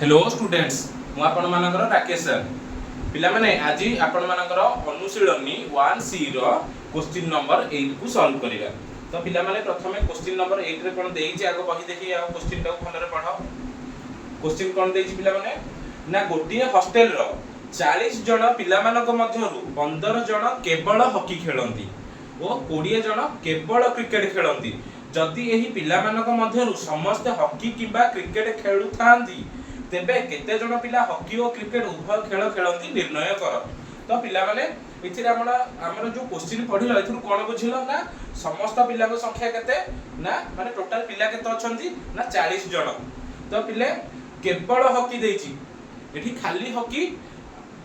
Hello students मु आपण मानकर राकेश सर पिला माने आज आपण मानकर अनुशीलनी 1C रो क्वेश्चन नंबर 8 को सॉल्व करिया। तो पिला माने प्रथमे क्वेश्चन नंबर 8 रे कोन देइछि आगो बही देखि आ क्वेश्चन टा भलरे पढो। क्वेश्चन कोन देइछि पिला माने ना गोटिए हॉस्टल रो 40 जण पिला मानक मध्यरु 15 जण केवल हॉकी खेलंती ओ 20 जण केवल क्रिकेट खेलंती। जदि एही पिला मानक मध्यरु समस्त हॉकी किबा क्रिकेट खेलु थांती तेबे केते जण पिला हॉकी और क्रिकेट उभय खेल खेलंती निर्णय कर। तो पिला माने इथिरे हमर जो क्वेश्चन पढिलो इथु कोन बुझिलो ना समस्त पिला को संख्या केते ना माने टोटल पिला केते अछंती ना 40 जण। तो पिले केवल हॉकी देइची एठी खाली हॉकी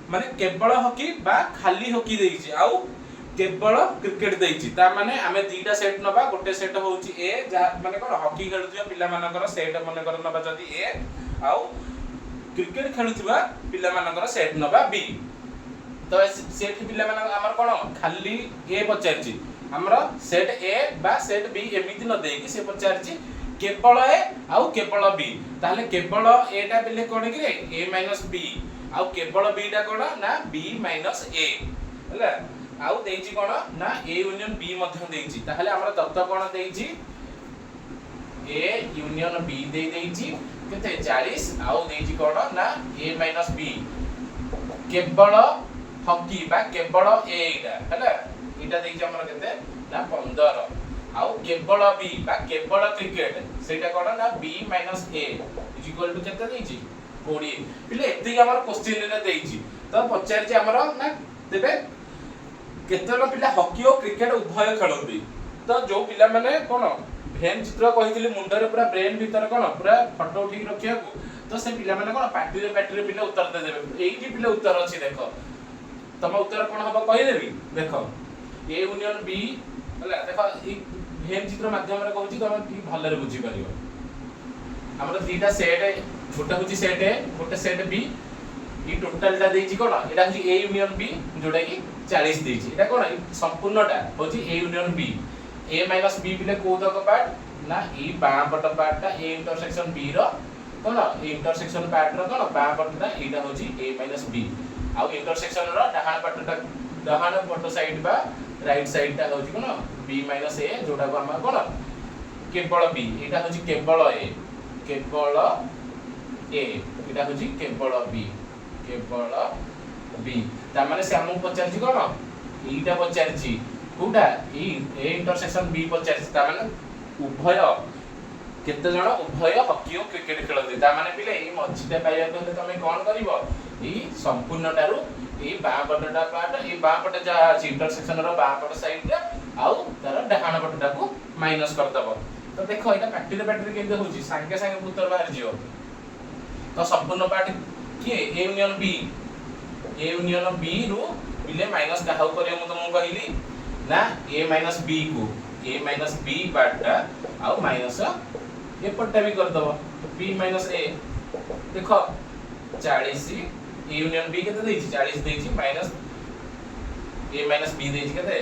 माने केवल हॉकी बा खाली हॉकी देइची आउ केवल क्रिकेट देइची। ता माने आमे दीटा सेट नबा गोटे सेट होउची ए जा माने कोन हॉकी खेलुथिया पिला मानकर सेट माने कर नबा जदी ए आउ क्रिकेट खेलुथिबा पिला मानकर सेट नबा बी। तो सेट पिला मान हमर कोन खाली ए पचारची हमर सेट ए बा सेट बी एमिति न देकी से पचारची केवल ए आउ केवल बी। ताले केवल ए टा बिले कोन कि रे a - b आउ केवल b टा कोन ना b - a हला आउ देइची कोन ना a यूनियन b मध्य देइची। ताले हमर तत्व कोन देइची a यूनियन b देइची केते 40 आउ देइची कोन ना a - b केवल हॉकी बा केवल a इटा हला इटा देइची हमर केते ना 15 आउ केवल b बा केवल क्रिकेट सेटा कोन ना b - a इक्वल टू केते देइची 20। पिले एति हमर क्वेश्चन रे देइची तो पचारची हमर ना देबे केतेन पिला हॉकी और क्रिकेट उभय खेलंती। तो जो पिला माने कोन भेन चित्र कहितली मुंडरे पूरा ब्रेन भीतर कोन पूरा फोटो उठी रखिया को तो से पिला माने कोन पार्टी रे पिला उत्तर दे देबे एही पिला उत्तर अछि देखो तम उत्तर कोन हबो कहि देबी देखो ए यूनियन बी हला देखो ई भेन चित्र माध्यम रे कहूची तम ई भलरे बुझी परियो। हमर दीटा सेट छोटा होची सेट ए गोटे सेट बी ई टोटल टा देइची कोन एटा होची ए यूनियन बी जोडा की 40 देइची एटा कोन संपूर्णटा होची A union B a - b बिले को दक पार्ट ना ई बां पट पार्ट टा a इंटरसेक्शन b रो कोन ए इंटरसेक्शन पार्ट रो कोन बां पट टा एटा होची a - b आउ इंटरसेक्शन रो डाहाण पट साइड बा राइट साइड टा होची कोन b - a जोडा को हम कोन केवल b एटा होची केवल a एटा होची केवल b ता माने से हमहु पचारची कोन ईटा पचारची कोडा ई ए इंटरसेक्शन बी पचारची ता माने उभय केते जण उभय हॉकी और क्रिकेट खेलते ता माने पिले ई मछिटा पाइया कहले तमे कोन करबो ई संपूर्णटारू ई बां पटटा पार्ट ई बां पट जा अछि इंटरसेक्शन रो बां पट साइड रे आउ तार डाहाण पटटा को माइनस कर दबो। तो देखो एटा बैटरी केते होची संगे संगे उत्तर बाहर जियो। तो संपूर्ण पार्ट के ए यूनियन बी रु बिले माइनस काहाउ करियो म तुमको कहली ना a - b को a - b पार्टटा आउ माइनस ए पट्टा भी कर दबो b - a देखो 40 a यूनियन b केते देइची 40 देइची माइनस a - b देइची केते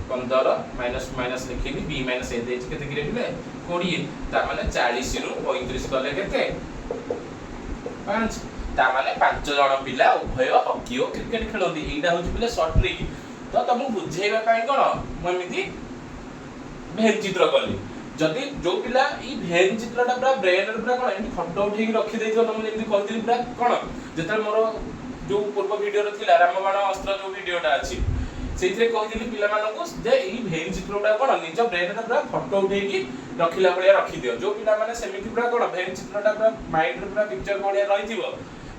15 माइनस माइनस लिखिली b - a देइची केते गिरे बिले 20 ता माने 40 रु 35 कले केते 5 ता माने 5 जण पिला उभय हॉकी और क्रिकेट खेलंती एटा होची पिले शॉर्ट ट्रिक। तो तुम बुझेबा पई कोन म एमिति भेन चित्र करली जदी जो पिला ई भेन चित्रटा पूरा ब्रेन रे पूरा कोन एमिति फोटो उठेकी रखि देइतो तुम जेमिति कहतिली पूरा कोन जेतल मोर जो पूर्व वीडियो रे थिला रामबाण अस्त्र जो वीडियोटा अछि सेइथरे कहतिली पिला मानको जे ई भेन चित्रटा कोन निज ब्रेन रे पूरा फोटो उठेकी रखिला भलिया रखि दियो। जो पिला माने सेमिति पूरा कोन भेन चित्रटा पूरा माइंड रे पूरा पिक्चर भलिया रहिथिबो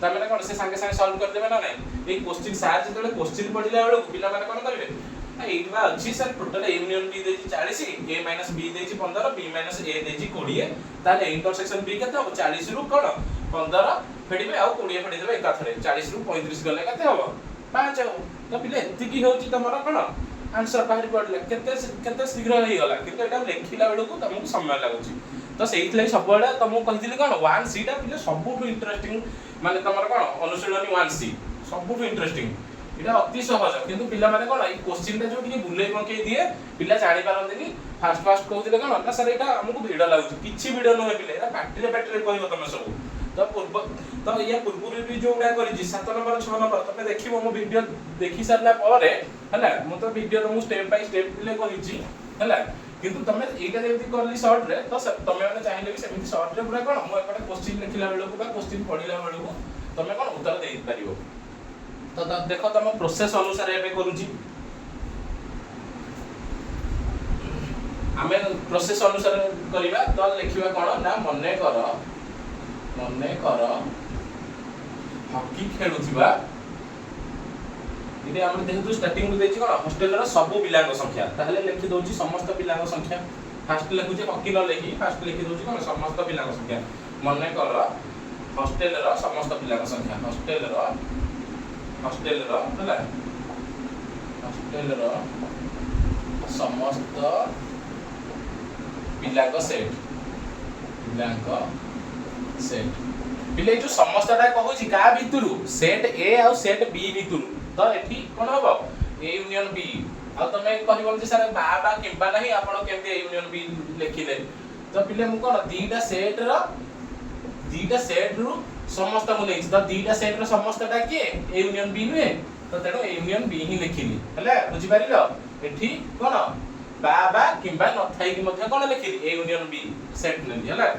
ता माने कोन से संगे संगे सॉल्व कर देबे ना नै ए क्वेश्चन सार जेतले क्वेश्चन पढिला बेलो पिला माने कोन करबे आ एइट बा अछि sir total A union B देछि 40 a - b देछि 15 b - a देछि 20 ताले इंटरसेक्शन b केते हो 40 रु कोन 15 फेडिबे आ 20 फेडि देबे एकाथरे 40 रु 35 गले केते हो 5 हो। तो पिले एति की होछि तमरा कोन आंसर बाहर पडले केते शीघ्र हेइ गला किंतु एटा लेखिला बेलो को तमको समय लागुछि। तो सेइथले सब बेला तमको कहितली कोन 1C टा पिले सबुठु इंटरेस्टिंग माने तमरा कोन अनुशीलनी 1C सबुठु इंटरेस्टिंग एटा अति सहज किंतु पिला माने कोन ई क्वेश्चन टा जो कि बुले पके दिए पिला जानि पारंतनी फास्ट कहउतिले कोन ना सर एटा हमकु भिड लागुछि किछि भिड न होय पिले एटा पार्टी रे कहइबो तमे सब तो पूर्व तो या पूर्व भी जोडा करी 7 नंबर 6 नंबर तमे देखिबो मो वीडियो देखि सारला परे हला मो तो वीडियो रो मु स्टेप बाय स्टेप ले कहिची हला किंतु तमे एटा जेमति करली शॉर्ट रे तो तमे माने चाहिले भी सेमति शॉर्ट रे पूरा कोन मो एपटे क्वेश्चन लिखिला बेलो को बा क्वेश्चन पढिला बेलो को तमे कोन उत्तर देई पारिबो तो देखो तम प्रोसेस अनुसार एबे करूची आमे प्रोसेस अनुसार करिबा तो लिखिबा कोन ना मने कर हॉकी खेलुथिबा इदे हम देखु स्टार्टिंग रे देछि कोन हॉस्टल रो सब पिलांग संख्या ताहले लिखि दोछि समस्त पिलांग संख्या फास्ट लिखुछि हॉकी न लिखि फास्ट लिखि दोछि कोन समस्त पिलांग संख्या मने कर हॉस्टल रो समस्त पिलांग संख्या हॉस्टल रो हला हॉस्टल रो समस्त पिलांग सेट पिले जो समस्तटा कहूची का भितरु सेट ए आ सेट बी भितरु तो एठी कोन हबो ए यूनियन बी आ तमे कहबो जे सर बा किबा नाही आपण केमते ए यूनियन बी लिखिले तो पिले मु कोन दीटा सेट रु समस्त मु लेछि तो दीटा सेट रो समस्तटा के ए यूनियन बी नुए तो तेनो ए यूनियन बी ही लिखिली हला बुझि पारिलो एठी कोन बा किबा न थाई कि मध्ये कोन लिखिली ए यूनियन बी सेट नेली हला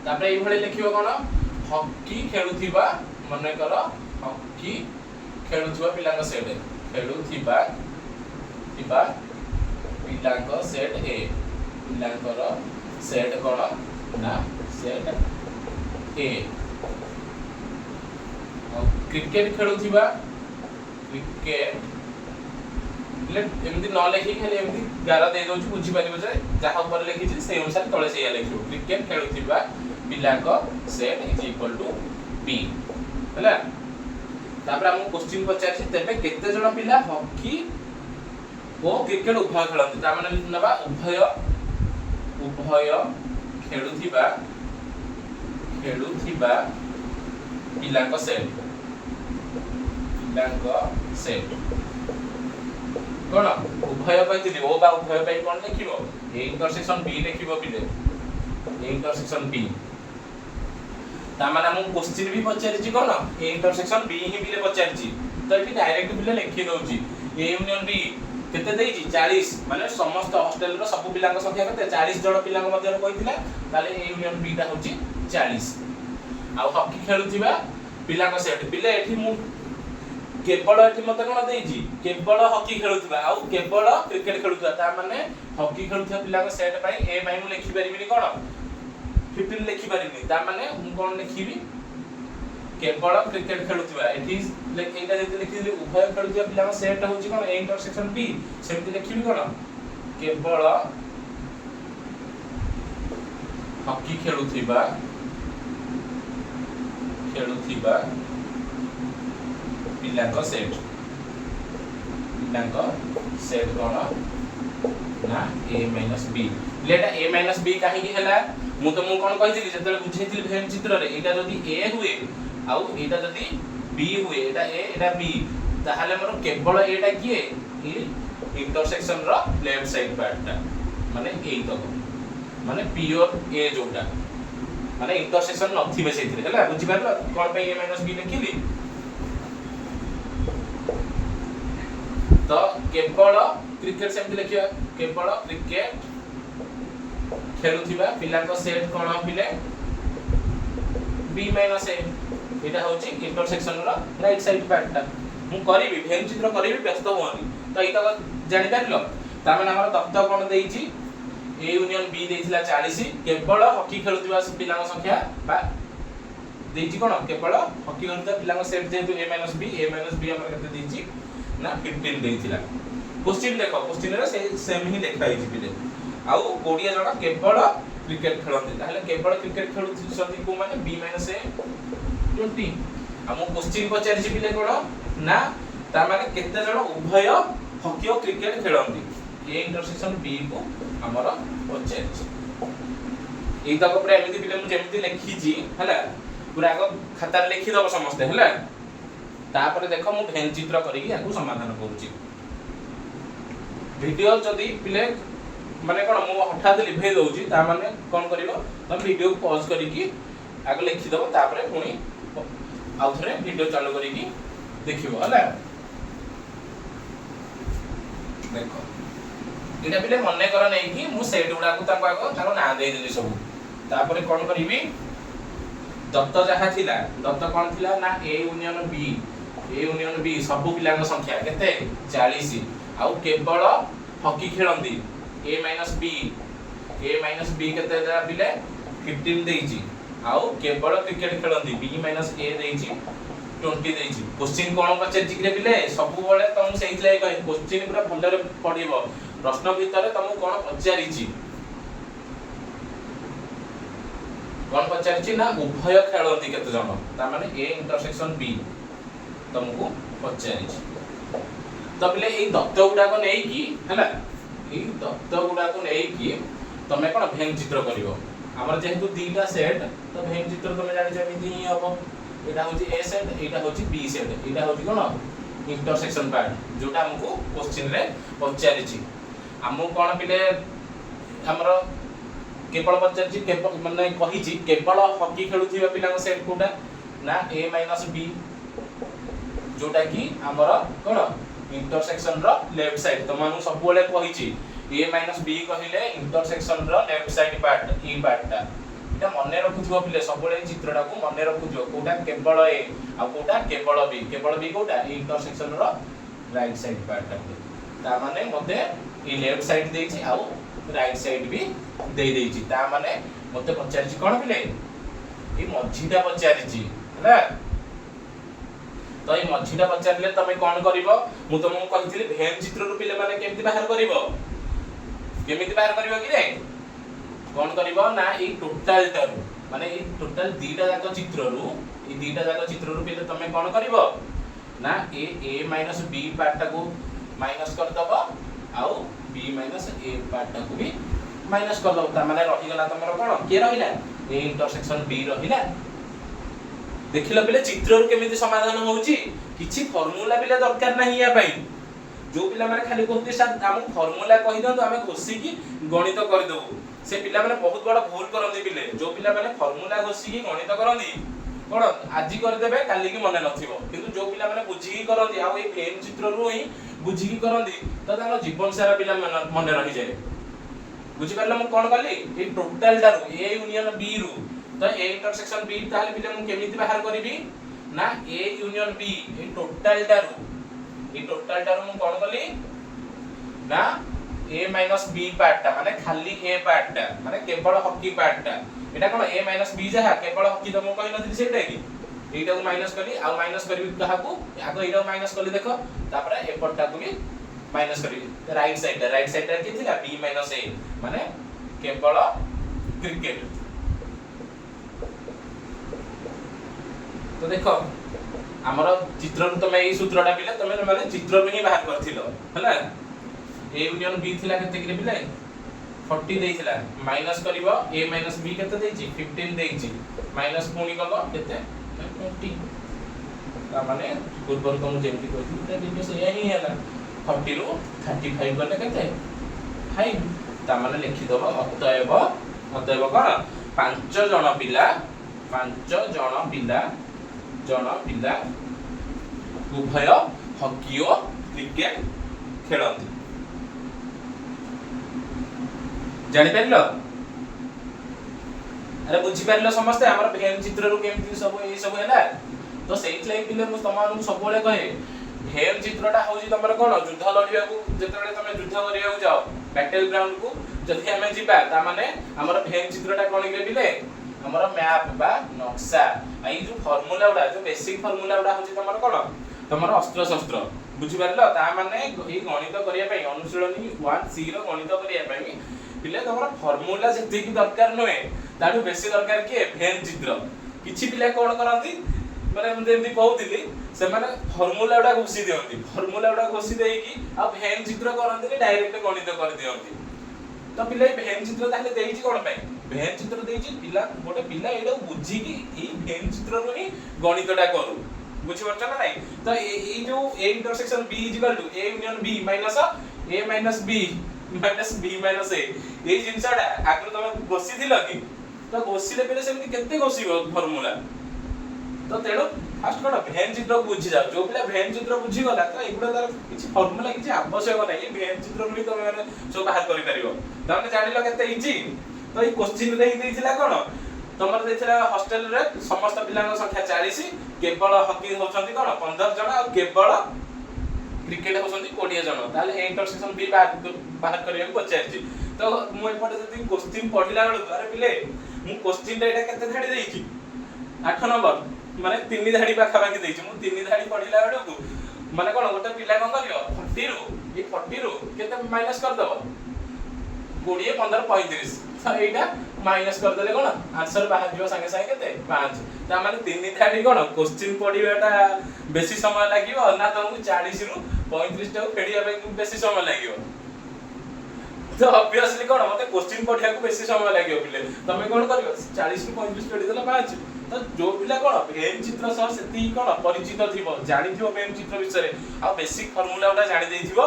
तापरे एई भले लिखिबो कोन हॉकी खेलुथिबा मने कर हॉकी खेलुथिबा पिलांग सेट खेलुथिबा पिलांग सेट ए पिलांगर सेट कोन ना सेट ए और क्रिकेट खेलुथिबा क्रिकेट ले एमदी न लेखि खाली एमदी गारा दे दोछु बुझि पारिबो जे जाहा ऊपर लिखि छी से अनुसार तळे से या लिखिबो क्रिकेट खेलुथिबा पिलांग set is equal to B हला तापर हम क्वेश्चन पचार छी तबे केते जण पिला हॉकी ओ क्रिकेट उभय खेलନ୍ତି ता माने नबा उभय खेलुथिबा पिलांग सेट कोन उभय पाइतिली ओ बा उभय पाइ कोन लिखिबो ए इंटरसेक्शन बी लिखिबो पिले ए इंटरसेक्शन बी ता माने हम क्वेश्चन भी पचारि छी कोन ए इंटरसेक्शन बी ही बिले पचारि छी तो एठी डायरेक्ट बिले लिखि दोची ए यूनियन बी केते देई छी 40 माने समस्त हॉस्टल रो सब पिलांग संख्या केते 40 जण पिलांग मध्ये रो कहितला ताले ए यूनियन बी ता होची 40 आ हॉकी खेलुथिबा पिलांग सेट बिले एठी मु केवल एठी मते कोन देई छी केवल हॉकी खेलुथिबा आ केवल क्रिकेट खेलुथिबा ता माने हॉकी खेलुथिबा पिलांग सेट पई ए पई मु लिखि परिबिनी कोन 15 लिखि परिबिनी ता माने मु कोन लिखिबी केवल क्रिकेट खेलुथिबा एठी एटा जति लिखिली उभय खेलुथिबा पिलांग सेट होची कोन ए इंटरसेक्शन बी सेमति लिखिबी कोन केवल हॉकी खेलुथिबा पिलांग सेट कोन ना a - b लेटा a - b काहे की हला मु तो मु कोन कहिथिली जतले बुझैथिली भेन चित्र रे एटा जदी a हुए आ एटा जदी b हुए एटा a एटा b ताहाले मोर केवल एटा किए ए इंटरसेक्शन रो लेफ्ट साइड पार्टटा माने एई तक माने प्योर a जोटा माने इंटरसेक्शन नथिबे सेथिरे हला बुझि पारलो कोन पे a - b लिखिली तो केवल क्रिकेट सेमति लिखिया केवल क्रिकेट खेलुथिबा पिलांक सेट कोन पिले b - a एटा होची इंटरसेक्शन रो राइट साइड पार्टटा मु करिवि भेन चित्र करिवि व्यस्त होनी तो एटा जानि पारलो ता माने हमर तत्व कोन देइची a यूनियन b देइथिला 40 केवल हॉकी खेलुथिबा पिलांक संख्या बा देइची कोन केवल हॉकी खेलुथिबा पिलांक सेट जेतु a - b हमर केते देइची ना 15 देइथिला क्वेश्चन देखो क्वेश्चन रे सेम ही लिखा हिची पिले आउ 20 जण केवल क्रिकेट खेलନ୍ତି ताहले केवल क्रिकेट खेलुछंती को माने b - a 20 हम क्वेश्चन पचारि छी पिले कोन ना ता माने केते जण उभय हॉकी और क्रिकेट खेलନ୍ତି ए इंटरसेक्शन b को हमर पचारि छी एई तक पूरा एमिति पिले मु जेमिति लिखि छी हला पूरा आगो खाता लिखि दबो समस्त हला तापर देखो मु भेन चित्र करिकि याकू समाधान करूची वीडियो जदी पिले माने कोन मु हठात लिभे दउची ता माने कोन करिवो त वीडियो को पॉज करिकि आगे लिखिदेव तापर पुणी आउ थे वीडियो चालू करिकी देखिबो हला देखो इटा पिले मने कर नै कि मु सेट गुडा को ताको आगो ताको ना दे देली सब तापर कोन करिवि दत्त जहा थिला दत्त कोन थिला ना ए यूनियन बी सब पिला संख्या केते 40 आउ केवल हॉकी खेलंदी a b केते पिले 15 देइची आउ केवल क्रिकेट खेलंदी b a देइची 20 देइची क्वेश्चन कोन पचे जिकरे पिले सब बळे तुम सेइतले कहि क्वेश्चन पूरा भलरे पढिबो प्रश्न भीतर तुम कोन पचारिची ना उभय खेलंदी केते जण ता माने a इंटरसेक्शन b तुमको पचारिची तो पिले ए दत्त गुडा को नै की हला ए दत्त गुडा को नै की तमे कोन भेन चित्र करिवो हमर जेहेतु दीटा सेट तो भेन चित्र तमे जानि जमी दी हबो एटा होची ए सेट एटा होची बी सेट एटा होची कोन इंटरसेक्शन पार्ट जोटा हमको क्वेश्चन रे पचारिची हमु कोन पिले हमर केवल पचारिची केवल माने कहिची केवल हॉकी खेलुथिबा पिला सेट कोटा ना a b जोटा की हमर कोन इंटरसेक्शन रो लेफ्ट साइड तो मानु सब बोले कहिची a b कहिले इंटरसेक्शन रो लेफ्ट साइड पार्ट ई पार्टटा एटा मने रखुथबो पिले सब बोले चित्रटा को मने रखुथबो कोटा केवल a आ कोटा केवल b Kota intersection row right side पार्टटा ता माने मते ई लेफ्ट साइड देछि आ राइट साइड भी दे देछि ता माने मते पचारिछि कोन पिले ई मझीटा पचारिछि हला तो ये मझीटा पचारले तमे कोन करिवो मु तुमको कहिथिली भेन चित्र रु पिले माने केमिति बाहर करिवो कि रे कोन करिवो ना ई टोटल टारु माने ई टोटल दीटा जाक चित्र रु पिले तमे कोन करिवो ना a b पार्ट को माइनस कर दबो आउ b a पार्ट को भी माइनस कर दबो ता माने रहि गला तमरो कोन के रहिला a इंटरसेक्शन b रहिला देखिला पिले चित्र रु केमिति समाधान होउची किछि फार्मूला पिले दरकार नाही या पई जो पिला माने खाली कहते सर हम फार्मूला कहि दो हम घोसी की गणित कर दो से पिला माने बहुत बड़ा भूल करंदी पिले जो पिला माने फार्मूला घोसी की गणित करंदी कोन आजि कर देबे काली की मने नथिबो किंतु जो पिला माने बुझी की करंदी आ ए फेम चित्र रु ही बुझी की करंदी त ताको जीवन सारा पिला मने रहि जाय बुझी परला हम कोन कली ए टोटल डारु a यूनियन b रु तो a इंटरसेक्शन b ताले पिले हम केमिति बाहर करिवि ना a यूनियन b ए टोटल डारु मु कोन कली ना a b पार्टटा माने खाली a पार्टटा माने केवल hockey पार्टटा Etah cone a b जहा केवल हॉकी त मु कहि नथि सेटा की एटा को माइनस कली आ माइनस करबी कहा को आगो एटा माइनस कली देखो तापर ए पट्टा को भी माइनस करबी राइट साइड के थिला b a माने केवल क्रिकेट तो देखो हमर चित्र रु तमे ई सूत्रटा पिले तमे माने चित्र रु ही बाहर करथिलो हला a यूनियन b थिला केते कि पिले 40 देइथिला माइनस करिवो a b केते देइछि 15 देइछि माइनस पुनी कलो केते 20 ता माने पूर्वर तुम जेमति कहिथि त दिन से यही हैला 40 रु 35 गले केते 5 ता माने लिखि दबो अतएव कोन 5 जण पिला उभय हॉकी और क्रिकेट खेलंती जानि परलो अरे बुझी परलो समस्त हमर भेन चित्र रु केमति सब ए सब हैला तो सेइथ लाइन पिले मु तमानु सब बेले कहे भेन चित्रटा होजी तमर कोन युद्ध लड़िया को जेतबेले तमे युद्ध करिया को जाओ बैटल ग्राउंड को जदि हमें जिबा ता माने हमर भेन चित्रटा कोन के पिले हमर मैप बा नक्शा आई जो फार्मूला उडा जो बेसिक फार्मूला उडा होची तमर कोन तमर अस्त्र शस्त्र बुझी परलो ता माने ई गणित करिया पई अनुशीलनी 1c रो गणित करिया पई पिले तमर फार्मूला जति की दरकार नहे ताडू बेसी दरकार के भेन चित्र किछि पिला कोन करंती माने हम जेंति कहउतिली से माने फार्मूला उडा घोषि देकी आ भेन चित्र करंती डायरेक्ट गणित कर दियंती तो पिले भेन चित्र ताले देइछि कोन पई भेन चित्र देइछि पिला गोटे पिला एडा बुझी की ई भेन चित्र रो ही गणितटा करू बुझि परछ ना नाही तो ए जो a intersection b a union b minus a minus b minus b minus a ए जिंसडा आग्र तमे बसी दिल की ତ ଘୋଷିଲେ ପିଲେ ସେମିତି କେତେ ଘୋଷିବ ଫର୍ମୁଲା। ତ ତେଣୁ ଫାଷ୍ଟ କ'ଣ ଭେନ୍ ଚିତ୍ର ବୁଝି ଯାଅ। ଯୋଉ ପିଲା ଭେନ୍ ଚିତ୍ର ବୁଝିଗଲା ତ ଏଗୁଡ଼ା ତାର କିଛି ଫର୍ମୁଲା କିଛି ଆବଶ୍ୟକ ନାହିଁ। ଭେନ୍ ଚିତ୍ରରୁ ହିଁ ତମେ ମାନେ ସବୁ ବାହାର କରିପାରିବ। ତାମାନେ ଜାଣିଲ କେତେ ଇଜି। ତ ଏଇ କୋଶ୍ଚିନ୍ ରେ ଦେଇଥିଲା କ'ଣ ତମର ଦେଇଥିଲା ହଷ୍ଟେଲରେ ସମସ୍ତ ପିଲାଙ୍କ ସଂଖ୍ୟା 40, କେବଳ ହକି ହେଉଛନ୍ତି କ'ଣ 15 ଜଣ ଆଉ କେବଳ କ୍ରିକେଟ ହେଉଛନ୍ତି 20 ଜଣ। ତାହେଲେ ଏ ଇଣ୍ଟରସେକ୍ସନ ବି ବାହାର କରିବାକୁ ପଚାରିଛି। ତ ମୁଁ ଏପଟେ ଯଦି କୋଶ୍ଚିନ୍ ପଢିଲା ବେଳକୁ ଆରେ ପିଲେ ମୁଁ କୋଶ୍ଚିନ୍ ରେ ଏଇଟା କେତେ ଧାଡ଼ି ଦେଇଛି 8 ନମ୍ବର ମାନେ 3 ଧାଡ଼ି ପାଖାପାଖି ଦେଇଛି। ମୁଁ 3 ଧାଡ଼ି ପଢିଲା ବେଳକୁ ମାନେ କ'ଣ ଗୋଟେ ପିଲା କ'ଣ କରିବ 40 ରୁ କେତେ ମାଇନସ୍ କରିଦେବ 20 15 35। ତ ଏଇଟା ମାଇନସ୍ କରିଦେଲେ କ'ଣ ଆନ୍ସର ବାହାରି ଯିବ ସାଙ୍ଗେ ସାଙ୍ଗେ କେତେ 5। ତା ମାନେ 3 ଧାଡ଼ି କ'ଣ କୋଶ୍ଚିନ୍ ପଢିବାଟା ବେଶୀ ସମୟ ଲାଗିବ ନା ତମକୁ 40 ରୁ 35 ଟାକୁ ଫେଡ଼ିବା ପାଇଁ ବେଶୀ ସମୟ ଲାଗିବ। ତ ଅବଭିୟସଲି କ'ଣ ମତେ କୋଶ୍ଚିନ୍ ପଢିବାକୁ ବେଶୀ ସମୟ ଲାଗିବ ପିଲେ। ତମେ କ'ଣ କରିବ 40 ରୁ 35 ଫେଡ଼ି ଦେଲ 5। ତ ଯୋଉ ପିଲା କ'ଣ ଭେନ୍ ଚିତ୍ର ସହ ସେତିକି କ'ଣ ପରିଚିତ ଥିବ ଜାଣିଥିବ ଭେନ୍ ଚିତ୍ର ବିଷୟରେ ଆଉ ବେସିକ୍ ଫର୍ମୁଲା ଗୁଡ଼ା ଜାଣି ଦେଇଥିବ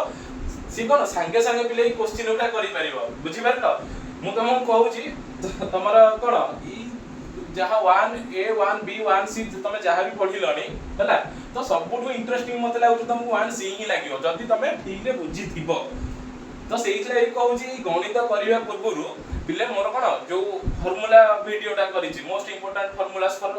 ସେ କ'ଣ ସାଙ୍ଗେ ସାଙ୍ଗେ ପିଲେ ଏଇ କୋଶ୍ଚିନ୍ ଗୁଡ଼ା କରିପାରିବ। ବୁଝିପାରିଲ। ମୁଁ ତମକୁ କହୁଛି ତମର କ'ଣ ଏଇ ଯାହା 1A 1B 1C ତମେ ଯାହା ବି ପଢିଲଣି ହେଲା ତ ସବୁଠୁ ଇଣ୍ଟରେଷ୍ଟିଂ ମତେ ଲାଗୁଛି ତମକୁ 1C ହିଁ ଲାଗିବ ଯଦି ତମେ ଠିକରେ ବୁଝିଥିବ। ତ ସେଇଥିଲାଗି କହୁଛି ଗଣିତ କରିବା ପୂର୍ବରୁ ପିଲେ ମୋର କ'ଣ ଯୋଉ ଫର୍ମୁଲା ଭିଡିଓଟା କରିଛି ମୋଷ୍ଟ ଇମ୍ପୋର୍ଟାଣ୍ଟ ଫର୍ମୁଲାସ୍ ଫର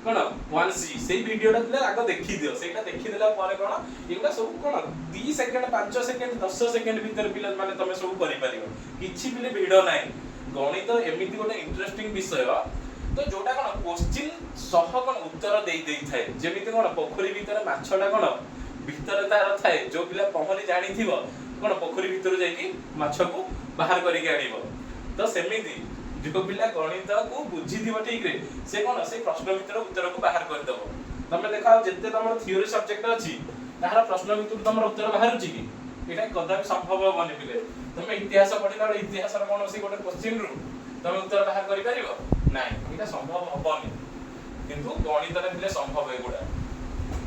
କ'ଣ 1C ସେଇ ଭିଡିଓଟା ପିଲେ ଆଗ ଦେଖିଦିଅ। ସେଇଟା ଦେଖିଦେଲା ପରେ କ'ଣ ଏଗୁଡ଼ା ସବୁ କ'ଣ 2 ସେକେଣ୍ଡ 5 ସେକେଣ୍ଡ 10 ସେକେଣ୍ଡ ଭିତରେ ପିଲା ମାନେ ତମେ ସବୁ କରିପାରିବ। କିଛି ପିଲେ ଭିଡ଼ ନାହିଁ। ଗଣିତ ଏମିତି ଗୋଟେ ଇଣ୍ଟରେଷ୍ଟିଂ ବିଷୟ ତ ଯୋଉଟା କ'ଣ କୋଶ୍ଚିନ୍ ସହ କ'ଣ ଉତ୍ତର ଦେଇଥାଏ। ଯେମିତି କ'ଣ ପୋଖରୀ ଭିତରେ ମାଛଟା କ'ଣ ଭିତରେ ତାର ଥାଏ ଯୋଉ ପିଲା ପହଁରି ଜାଣିଥିବ କ'ଣ ପୋଖରୀ ଭିତରୁ ଯାଇକି ମାଛକୁ ବାହାର କରିକି ଆଣିବ। ତ ସେମିତି ଯୋଉ ପିଲା ଗଣିତକୁ ବୁଝିଥିବ ଠିକରେ ସେ କ'ଣ ସେ ପ୍ରଶ୍ନ ଭିତର ଉତ୍ତରକୁ ବାହାର କରିଦେବ। ତମେ ଦେଖ ଆଉ ଯେତେ ତମର ଥିଓରି ସବଜେକ୍ଟ ଅଛି ତାହାର ପ୍ରଶ୍ନ ଭିତରୁ ତମର ଉତ୍ତର ବାହାରୁଛି କି ଏଇଟା କଦାପି ସମ୍ଭବ ହବନି ପିଲେ। ତମେ ଇତିହାସ ପଢିଲା ବେଳେ ଇତିହାସର କୌଣସି ଗୋଟେ କୋଶ୍ଚିନ୍ରୁ ତମେ ଉତ୍ତର ବାହାର କରିପାରିବ ନାହିଁ ଏଇଟା ସମ୍ଭବ ହବନି। କିନ୍ତୁ ଗଣିତରେ ପିଲେ ସମ୍ଭବ ଏଗୁଡ଼ା।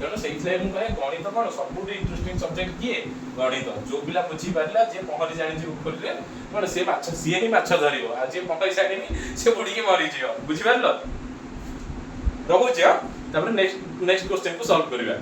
ତେଣୁ ସେଇଥିଲାଗି ମୁଁ କହେ ଗଣିତ କ'ଣ ସବୁଠୁ ଇଣ୍ଟରେଷ୍ଟିଂ ସବଜେକ୍ଟ କିଏ ଗଣିତ। ଯୋଉ ପିଲା ବୁଝିପାରିଲା ଯିଏ ପହଁରି ଜାଣିଛି ପୋଖରୀରେ କ'ଣ ସିଏ ହିଁ ମାଛ ଧରିବ ଆଉ ଯିଏ ପହଁରି ଜାଣିନି ସେ ବୁଡ଼ିକି ମରିଯିବ। ବୁଝିପାରିଲ। ରହୁଛି ତାପରେ ନେକ୍ସଟ କ୍ୱେଶ୍ଚନକୁ ସଲ୍ଭ କରିବା।